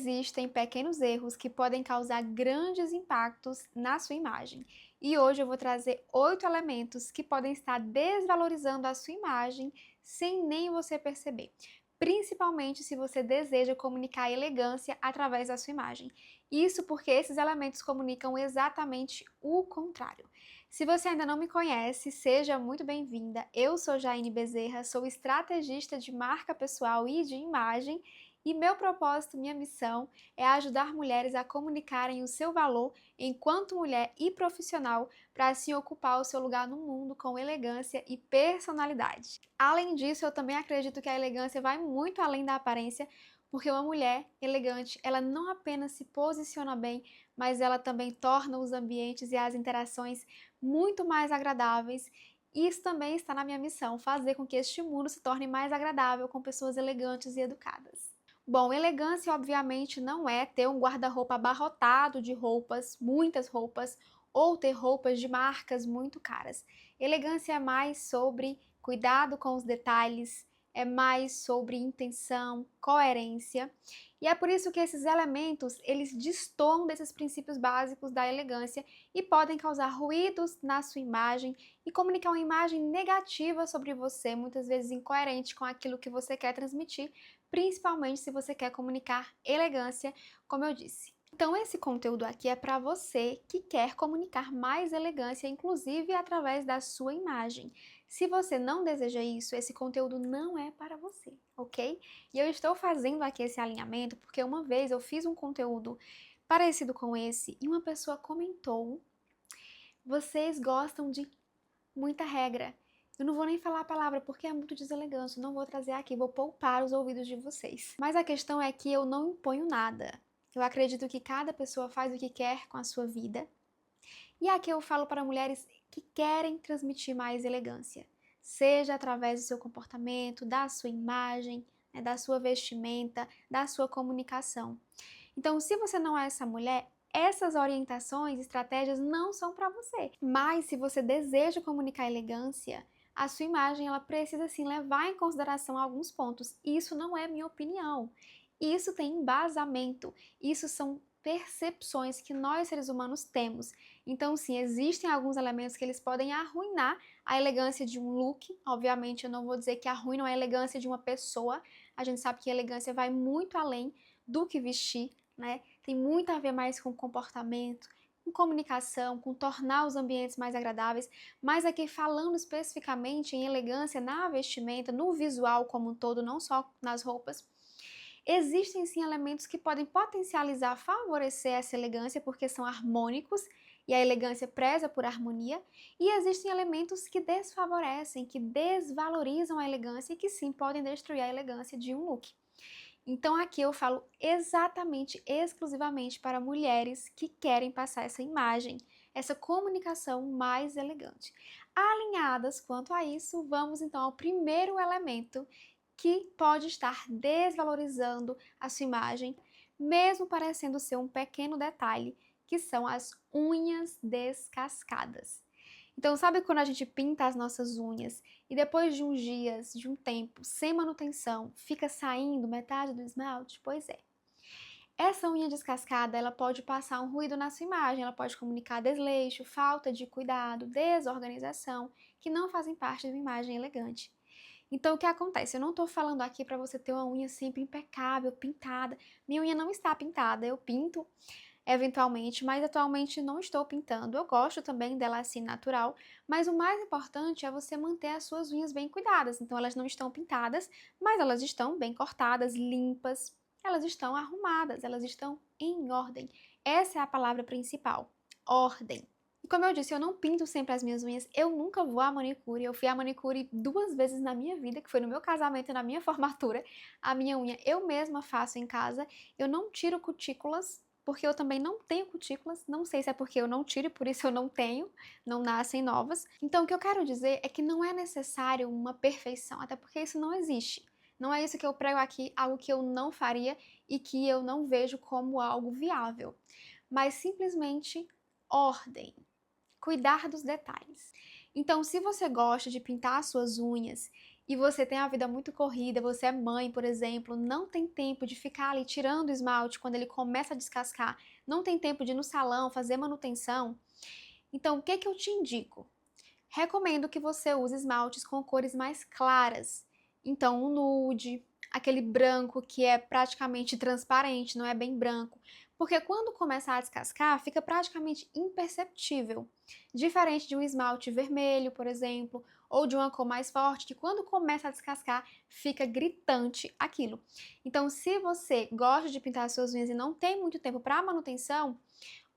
existem pequenos erros que podem causar grandes impactos na sua imagem. E hoje eu vou trazer 8 elementos que podem estar desvalorizando a sua imagem sem nem você perceber. Principalmente se você deseja comunicar elegância através da sua imagem. Isso porque esses elementos comunicam exatamente o contrário. Se você ainda não me conhece, seja muito bem-vinda. Eu sou Jaine Bezerra, sou estrategista de marca pessoal e de imagem. E meu propósito, minha missão é ajudar mulheres a comunicarem o seu valor enquanto mulher e profissional para assim ocupar o seu lugar no mundo com elegância e personalidade. Além disso, eu também acredito que a elegância vai muito além da aparência, porque uma mulher elegante, ela não apenas se posiciona bem, mas ela também torna os ambientes e as interações muito mais agradáveis. Isso também está na minha missão, fazer com que este mundo se torne mais agradável com pessoas elegantes e educadas. Bom, elegância obviamente não é ter um guarda-roupa abarrotado de roupas, muitas roupas, ou ter roupas de marcas muito caras. Elegância é mais sobre cuidado com os detalhes, é mais sobre intenção, coerência. E é por isso que esses elementos, eles destoam desses princípios básicos da elegância e podem causar ruídos na sua imagem e comunicar uma imagem negativa sobre você, muitas vezes incoerente com aquilo que você quer transmitir, principalmente se você quer comunicar elegância, como eu disse. Então esse conteúdo aqui é para você que quer comunicar mais elegância, inclusive através da sua imagem. Se você não deseja isso, esse conteúdo não é para você, ok? E eu estou fazendo aqui esse alinhamento porque uma vez eu fiz um conteúdo parecido com esse e uma pessoa comentou: vocês gostam de muita regra. Eu não vou nem falar a palavra porque é muito deselegante, não vou trazer aqui, vou poupar os ouvidos de vocês. Mas a questão é que eu não imponho nada. Eu acredito que cada pessoa faz o que quer com a sua vida. E aqui eu falo para mulheres que querem transmitir mais elegância, seja através do seu comportamento, da sua imagem, da sua vestimenta, da sua comunicação. Então, se você não é essa mulher, essas orientações, estratégias não são para você. Mas se você deseja comunicar elegância, a sua imagem ela precisa sim levar em consideração alguns pontos. Isso não é minha opinião. Isso tem embasamento. Isso são percepções que nós seres humanos temos. Então, sim, existem alguns elementos que eles podem arruinar a elegância de um look. Obviamente, eu não vou dizer que arruinam a elegância de uma pessoa. A gente sabe que a elegância vai muito além do que vestir, né? Tem muito a ver mais com comportamento, com comunicação, com tornar os ambientes mais agradáveis, mas aqui falando especificamente em elegância na vestimenta, no visual como um todo, não só nas roupas, existem sim elementos que podem potencializar, favorecer essa elegância porque são harmônicos e a elegância preza por harmonia, e existem elementos que desfavorecem, que desvalorizam a elegância e que sim podem destruir a elegância de um look. Então aqui eu falo exatamente, exclusivamente para mulheres que querem passar essa imagem, essa comunicação mais elegante. Alinhadas quanto a isso, vamos então ao primeiro elemento que pode estar desvalorizando a sua imagem, mesmo parecendo ser um pequeno detalhe, que são as unhas descascadas. Então, sabe quando a gente pinta as nossas unhas e depois de uns dias, de um tempo, sem manutenção, fica saindo metade do esmalte? Pois é. Essa unha descascada, ela pode passar um ruído na sua imagem, ela pode comunicar desleixo, falta de cuidado, desorganização, que não fazem parte de uma imagem elegante. Então, o que acontece? Eu não estou falando aqui para você ter uma unha sempre impecável, pintada. Minha unha não está pintada, eu pinto eventualmente, mas atualmente não estou pintando. Eu gosto também dela assim natural, mas o mais importante é você manter as suas unhas bem cuidadas. Então elas não estão pintadas, mas elas estão bem cortadas, limpas, elas estão arrumadas, elas estão em ordem. Essa é a palavra principal, ordem. E como eu disse, eu não pinto sempre as minhas unhas, eu nunca vou à manicure. Eu fui à manicure 2 vezes na minha vida, que foi no meu casamento e na minha formatura. A minha unha eu mesma faço em casa, eu não tiro cutículas, porque eu também não tenho cutículas, não sei se é porque eu não tiro e por isso eu não tenho, não nascem novas. Então o que eu quero dizer é que não é necessário uma perfeição, até porque isso não existe. Não é isso que eu prego aqui, algo que eu não faria e que eu não vejo como algo viável, mas simplesmente ordem, cuidar dos detalhes. Então, se você gosta de pintar as suas unhas e você tem a vida muito corrida, você é mãe, por exemplo, não tem tempo de ficar ali tirando o esmalte quando ele começa a descascar, não tem tempo de ir no salão fazer manutenção, então o que que eu te indico? Recomendo que você use esmaltes com cores mais claras. Então, o nude, aquele branco que é praticamente transparente, não é bem branco. Porque quando começar a descascar, fica praticamente imperceptível. Diferente de um esmalte vermelho, por exemplo, ou de uma cor mais forte, que quando começa a descascar, fica gritante aquilo. Então, se você gosta de pintar suas unhas e não tem muito tempo para manutenção,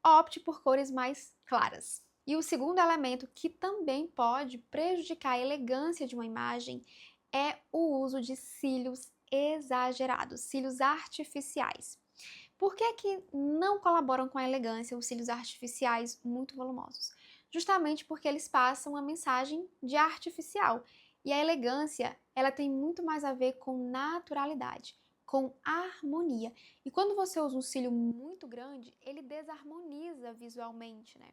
opte por cores mais claras. E o segundo elemento que também pode prejudicar a elegância de uma imagem é o uso de cílios exagerados, cílios artificiais. Por que que não colaboram com a elegância os cílios artificiais muito volumosos? Justamente porque eles passam uma mensagem de artificial. E a elegância, ela tem muito mais a ver com naturalidade, com harmonia. E quando você usa um cílio muito grande, ele desarmoniza visualmente, né?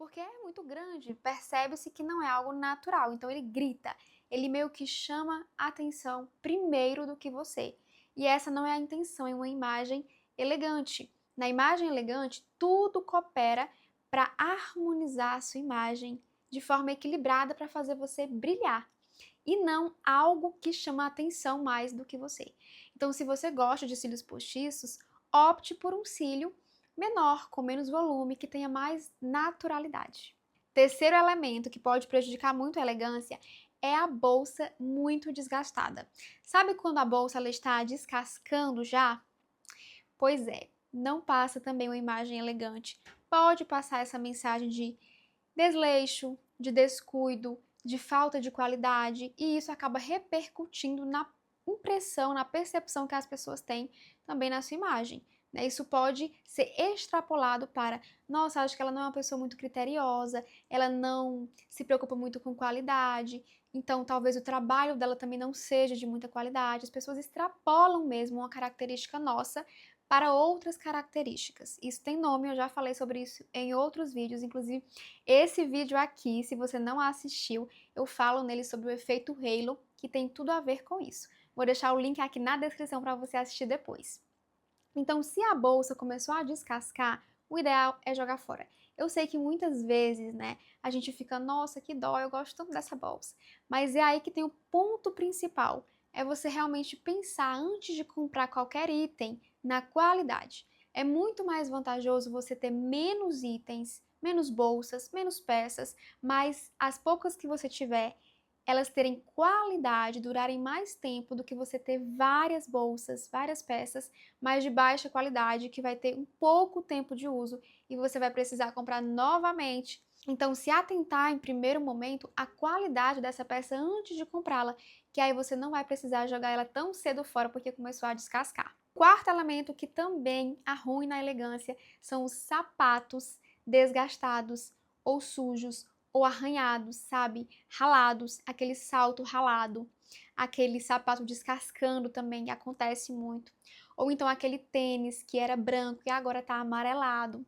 Porque é muito grande, percebe-se que não é algo natural, então ele grita, ele meio que chama a atenção primeiro do que você. E essa não é a intenção em uma imagem elegante. Na imagem elegante, tudo coopera para harmonizar a sua imagem de forma equilibrada para fazer você brilhar e não algo que chama a atenção mais do que você. Então, se você gosta de cílios postiços, opte por um cílio menor, com menos volume, que tenha mais naturalidade. Terceiro elemento que pode prejudicar muito a elegância é a bolsa muito desgastada. Sabe quando a bolsa ela está descascando já? Pois é, não passa também uma imagem elegante. Pode passar essa mensagem de desleixo, de descuido, de falta de qualidade, e isso acaba repercutindo na impressão, na percepção que as pessoas têm também na sua imagem. Isso pode ser extrapolado para, nossa, acho que ela não é uma pessoa muito criteriosa, ela não se preocupa muito com qualidade, então talvez o trabalho dela também não seja de muita qualidade. As pessoas extrapolam mesmo uma característica nossa para outras características. Isso tem nome, eu já falei sobre isso em outros vídeos, inclusive esse vídeo aqui, se você não assistiu, eu falo nele sobre o efeito halo, que tem tudo a ver com isso. Vou deixar o link aqui na descrição para você assistir depois. Então, se a bolsa começou a descascar, o ideal é jogar fora. Eu sei que muitas vezes, né, a gente fica, nossa, que dó, eu gosto tanto dessa bolsa. Mas é aí que tem o ponto principal, é você realmente pensar antes de comprar qualquer item na qualidade. É muito mais vantajoso você ter menos itens, menos bolsas, menos peças, mas as poucas que você tiver, elas terem qualidade, durarem mais tempo do que você ter várias bolsas, várias peças, mas de baixa qualidade, que vai ter um pouco tempo de uso e você vai precisar comprar novamente. Então, se atentar em primeiro momento à qualidade dessa peça antes de comprá-la, que aí você não vai precisar jogar ela tão cedo fora porque começou a descascar. Quarto elemento que também arruina a elegância são os sapatos desgastados ou sujos ou arranhados, sabe? Ralados, aquele salto ralado, aquele sapato descascando também, que acontece muito. Ou então aquele tênis que era branco e agora está amarelado.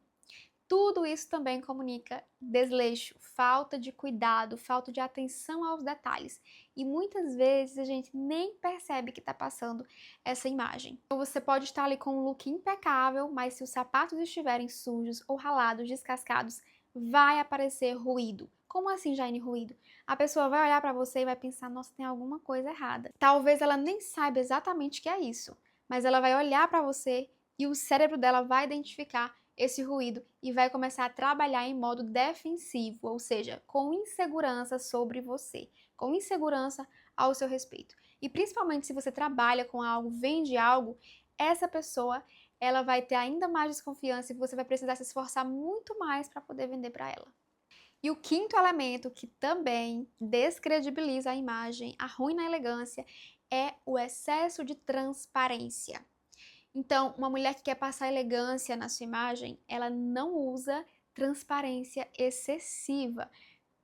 Tudo isso também comunica desleixo, falta de cuidado, falta de atenção aos detalhes. E muitas vezes a gente nem percebe que está passando essa imagem. Então você pode estar ali com um look impecável, mas se os sapatos estiverem sujos ou ralados, descascados, vai aparecer ruído. Como assim, Jaine, ruído? A pessoa vai olhar para você e vai pensar, nossa, tem alguma coisa errada. Talvez ela nem saiba exatamente o que é isso, mas ela vai olhar para você e o cérebro dela vai identificar esse ruído e vai começar a trabalhar em modo defensivo, ou seja, com insegurança sobre você, com insegurança ao seu respeito. E principalmente se você trabalha com algo, vende algo, essa pessoa ela vai ter ainda mais desconfiança e você vai precisar se esforçar muito mais para poder vender para ela. E o quinto elemento que também descredibiliza a imagem, arruina a elegância, é o excesso de transparência. Então, uma mulher que quer passar elegância na sua imagem, ela não usa transparência excessiva,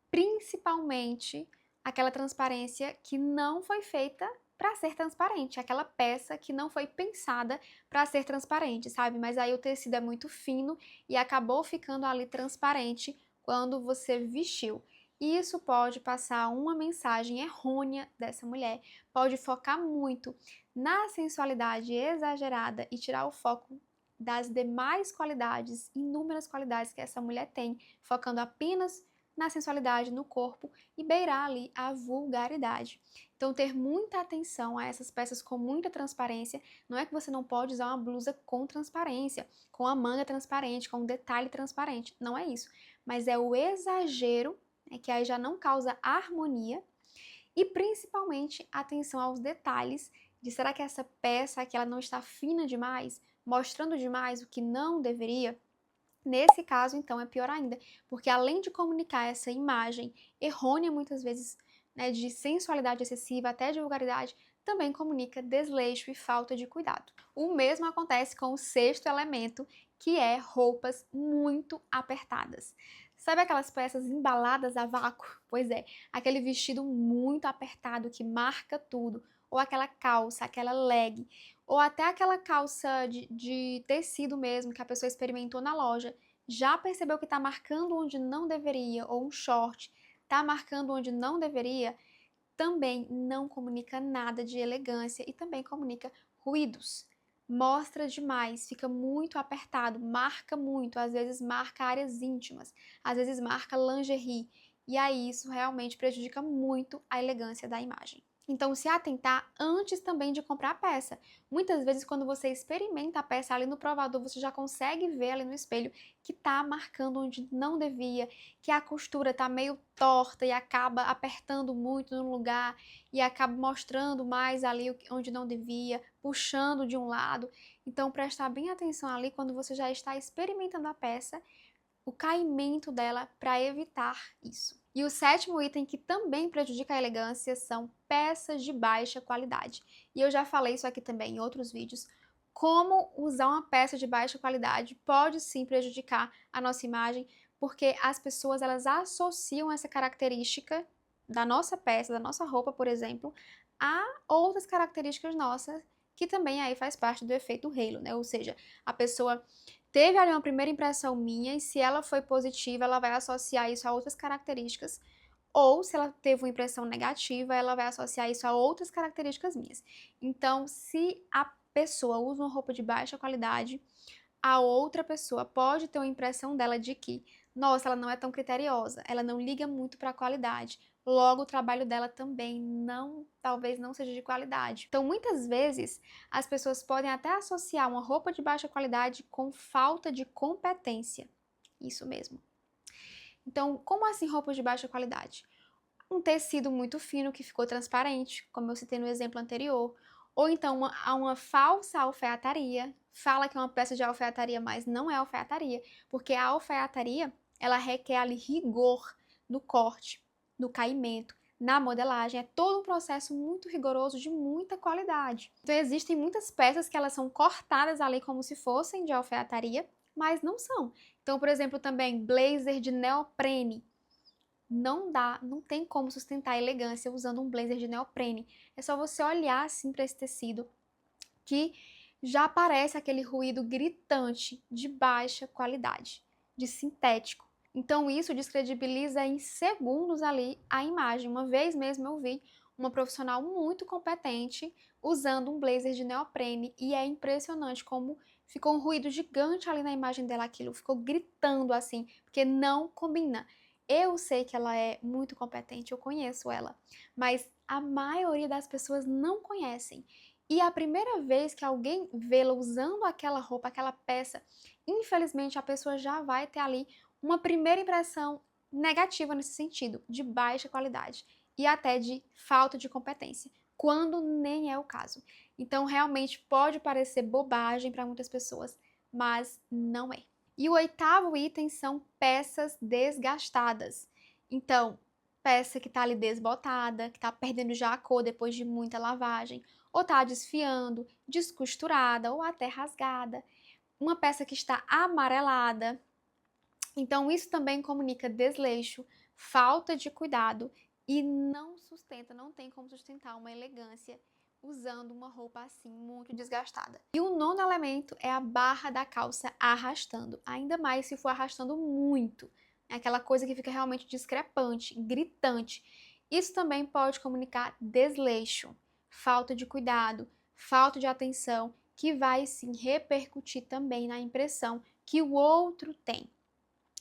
principalmente aquela transparência que não foi feita para ser transparente, aquela peça que não foi pensada para ser transparente, sabe? Mas aí o tecido é muito fino e acabou ficando ali transparente quando você vestiu. E isso pode passar uma mensagem errônea dessa mulher, pode focar muito na sensualidade exagerada e tirar o foco das demais qualidades, inúmeras qualidades que essa mulher tem, focando apenas na sensualidade, no corpo e beirar ali a vulgaridade. Então, ter muita atenção a essas peças com muita transparência. Não é que você não pode usar uma blusa com transparência, com a manga transparente, com um detalhe transparente. Não é isso. Mas é o exagero, né, que aí já não causa harmonia. E principalmente atenção aos detalhes de será que essa peça aqui ela não está fina demais, mostrando demais o que não deveria. Nesse caso, então, é pior ainda, porque além de comunicar essa imagem errônea, muitas vezes, né, de sensualidade excessiva, até de vulgaridade, também comunica desleixo e falta de cuidado. O mesmo acontece com o sexto elemento, que é roupas muito apertadas. Sabe aquelas peças embaladas a vácuo? Pois é, aquele vestido muito apertado que marca tudo, ou aquela calça, aquela leg, ou até aquela calça de tecido mesmo que a pessoa experimentou na loja, já percebeu que está marcando onde não deveria, ou um short está marcando onde não deveria, também não comunica nada de elegância e também comunica ruídos. Mostra demais, fica muito apertado, marca muito, às vezes marca áreas íntimas, às vezes marca lingerie, e aí isso realmente prejudica muito a elegância da imagem. Então, se atentar antes também de comprar a peça. Muitas vezes, quando você experimenta a peça ali no provador, você já consegue ver ali no espelho que tá marcando onde não devia, que a costura tá meio torta e acaba apertando muito no lugar e acaba mostrando mais ali onde não devia, puxando de um lado. Então, prestar bem atenção ali quando você já está experimentando a peça, o caimento dela para evitar isso. E o sétimo item que também prejudica a elegância são peças de baixa qualidade. E eu já falei isso aqui também em outros vídeos. Como usar uma peça de baixa qualidade pode sim prejudicar a nossa imagem, porque as pessoas elas associam essa característica da nossa peça, da nossa roupa, por exemplo, a outras características nossas que também aí faz parte do efeito halo, né? Ou seja, a pessoa teve ali uma primeira impressão minha e se ela foi positiva, ela vai associar isso a outras características, ou se ela teve uma impressão negativa, ela vai associar isso a outras características minhas. Então, se a pessoa usa uma roupa de baixa qualidade, a outra pessoa pode ter uma impressão dela de que, nossa, ela não é tão criteriosa, ela não liga muito para a qualidade. Logo, o trabalho dela também talvez não seja de qualidade. Então, muitas vezes, as pessoas podem até associar uma roupa de baixa qualidade com falta de competência. Isso mesmo. Então, como assim roupas de baixa qualidade? Um tecido muito fino que ficou transparente, como eu citei no exemplo anterior, ou então uma falsa alfaiataria, fala que é uma peça de alfaiataria, mas não é alfaiataria, porque a alfaiataria, ela requer ali rigor no corte, no caimento, na modelagem, é todo um processo muito rigoroso de muita qualidade. Então existem muitas peças que elas são cortadas ali como se fossem de alfaiataria, mas não são. Então, por exemplo, também blazer de neoprene, não dá, não tem como sustentar a elegância usando um blazer de neoprene. É só você olhar assim para esse tecido que já aparece aquele ruído gritante de baixa qualidade, de sintético. Então isso descredibiliza em segundos ali a imagem. Uma vez mesmo eu vi uma profissional muito competente usando um blazer de neoprene e é impressionante como ficou um ruído gigante ali na imagem dela, aquilo ficou gritando assim, porque não combina. Eu sei que ela é muito competente, eu conheço ela, mas a maioria das pessoas não conhecem. E a primeira vez que alguém vê-la usando aquela roupa, aquela peça, infelizmente a pessoa já vai ter ali uma primeira impressão negativa nesse sentido, de baixa qualidade e até de falta de competência, quando nem é o caso. Então, realmente pode parecer bobagem para muitas pessoas, mas não é. E o oitavo item são peças desgastadas. Então, peça que está ali desbotada, que está perdendo já a cor depois de muita lavagem, ou está desfiando, descosturada ou até rasgada. Uma peça que está amarelada. Então, isso também comunica desleixo, falta de cuidado e não sustenta, não tem como sustentar uma elegância usando uma roupa assim muito desgastada. E o nono elemento é a barra da calça arrastando, ainda mais se for arrastando muito. É aquela coisa que fica realmente discrepante, gritante. Isso também pode comunicar desleixo, falta de cuidado, falta de atenção, que vai sim repercutir também na impressão que o outro tem.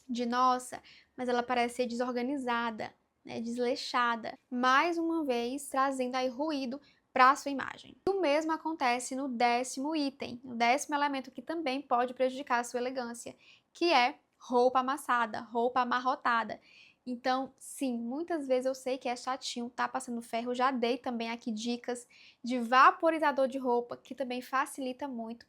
De nossa, mas ela parece ser desorganizada, né, desleixada. Mais uma vez, trazendo aí ruído para a sua imagem. O mesmo acontece no 10º item, o 10º elemento que também pode prejudicar a sua elegância, que é roupa amassada, roupa amarrotada. Então, sim, muitas vezes eu sei que é chatinho, tá passando ferro. Eu já dei também aqui dicas de vaporizador de roupa, que também facilita muito.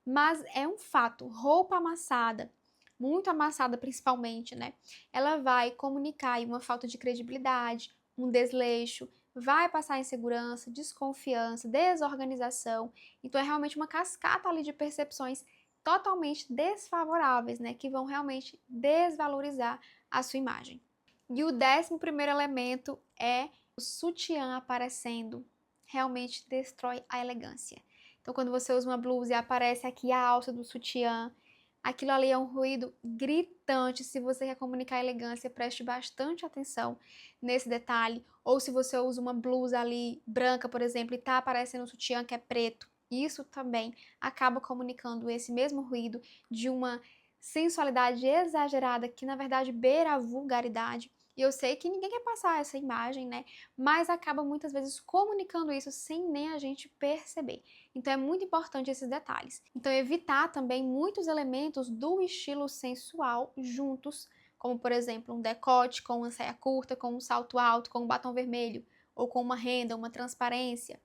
Mas é um fato, roupa amassada, muito amassada principalmente, né? Ela vai comunicar aí uma falta de credibilidade, um desleixo, vai passar insegurança, desconfiança, desorganização. Então é realmente uma cascata ali de percepções totalmente desfavoráveis, né? Que vão realmente desvalorizar a sua imagem. E o 11º elemento é o sutiã aparecendo. Realmente destrói a elegância. Então, quando você usa uma blusa e aparece aqui a alça do sutiã, aquilo ali é um ruído gritante. Se você quer comunicar elegância, preste bastante atenção nesse detalhe. Ou se você usa uma blusa ali branca, por exemplo, e tá aparecendo um sutiã que é preto, isso também acaba comunicando esse mesmo ruído de uma sensualidade exagerada que, na verdade, beira a vulgaridade. E eu sei que ninguém quer passar essa imagem, né? Mas acaba muitas vezes comunicando isso sem nem a gente perceber. Então é muito importante esses detalhes. Então evitar também muitos elementos do estilo sensual juntos, como por exemplo um decote com uma saia curta, com um salto alto, com um batom vermelho, ou com uma renda, uma transparência,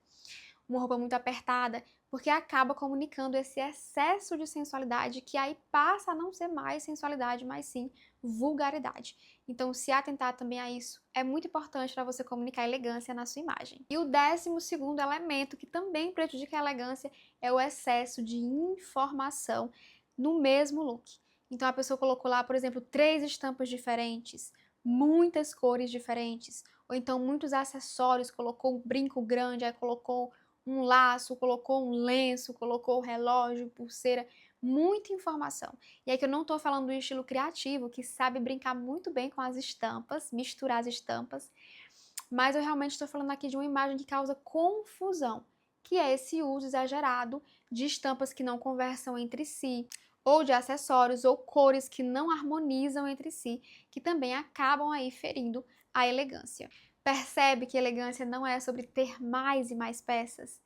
uma roupa muito apertada, porque acaba comunicando esse excesso de sensualidade que aí passa a não ser mais sensualidade, mas sim vulgaridade. Então, se atentar também a isso é muito importante para você comunicar elegância na sua imagem. E o 12º elemento que também prejudica a elegância é o excesso de informação no mesmo look. Então, a pessoa colocou lá, por exemplo, 3 estampas diferentes, muitas cores diferentes, ou então muitos acessórios, colocou um brinco grande, aí colocou um laço, colocou um lenço, colocou relógio, pulseira, muita informação. E aqui eu não estou falando do estilo criativo, que sabe brincar muito bem com as estampas, misturar as estampas, mas eu realmente estou falando aqui de uma imagem que causa confusão, que é esse uso exagerado de estampas que não conversam entre si, ou de acessórios ou cores que não harmonizam entre si, que também acabam aí ferindo a elegância. Percebe que elegância não é sobre ter mais e mais peças,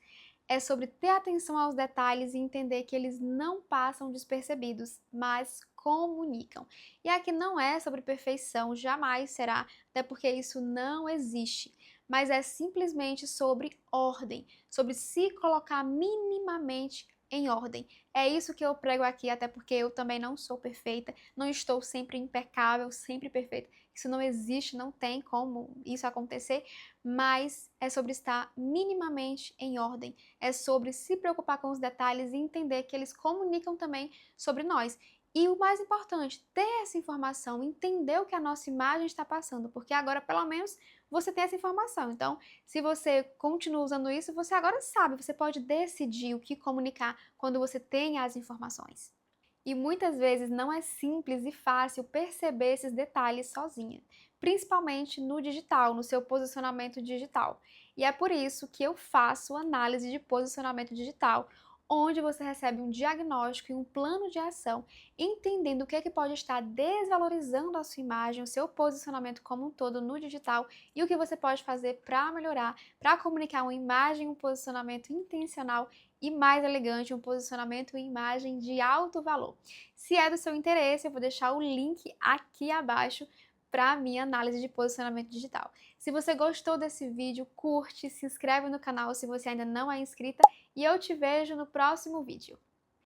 é sobre ter atenção aos detalhes e entender que eles não passam despercebidos, mas comunicam. E aqui não é sobre perfeição, jamais será, até porque isso não existe, mas é simplesmente sobre ordem, sobre se colocar minimamente em ordem. É isso que eu prego aqui, até porque eu também não sou perfeita, não estou sempre impecável, sempre perfeita. Isso não existe, não tem como isso acontecer, mas é sobre estar minimamente em ordem, é sobre se preocupar com os detalhes e entender que eles comunicam também sobre nós. E o mais importante, ter essa informação, entender o que a nossa imagem está passando, porque agora pelo menos você tem essa informação. Então, se você continua usando isso, você agora sabe, você pode decidir o que comunicar quando você tem as informações. E muitas vezes não é simples e fácil perceber esses detalhes sozinha, principalmente no digital, no seu posicionamento digital. E é por isso que eu faço análise de posicionamento digital, onde você recebe um diagnóstico e um plano de ação, entendendo o que é que pode estar desvalorizando a sua imagem, o seu posicionamento como um todo no digital e o que você pode fazer para melhorar, para comunicar uma imagem, um posicionamento intencional e mais elegante, um posicionamento e imagem de alto valor. Se é do seu interesse, eu vou deixar o link aqui abaixo para a minha análise de posicionamento digital. Se você gostou desse vídeo, curte, se inscreve no canal se você ainda não é inscrita e eu te vejo no próximo vídeo.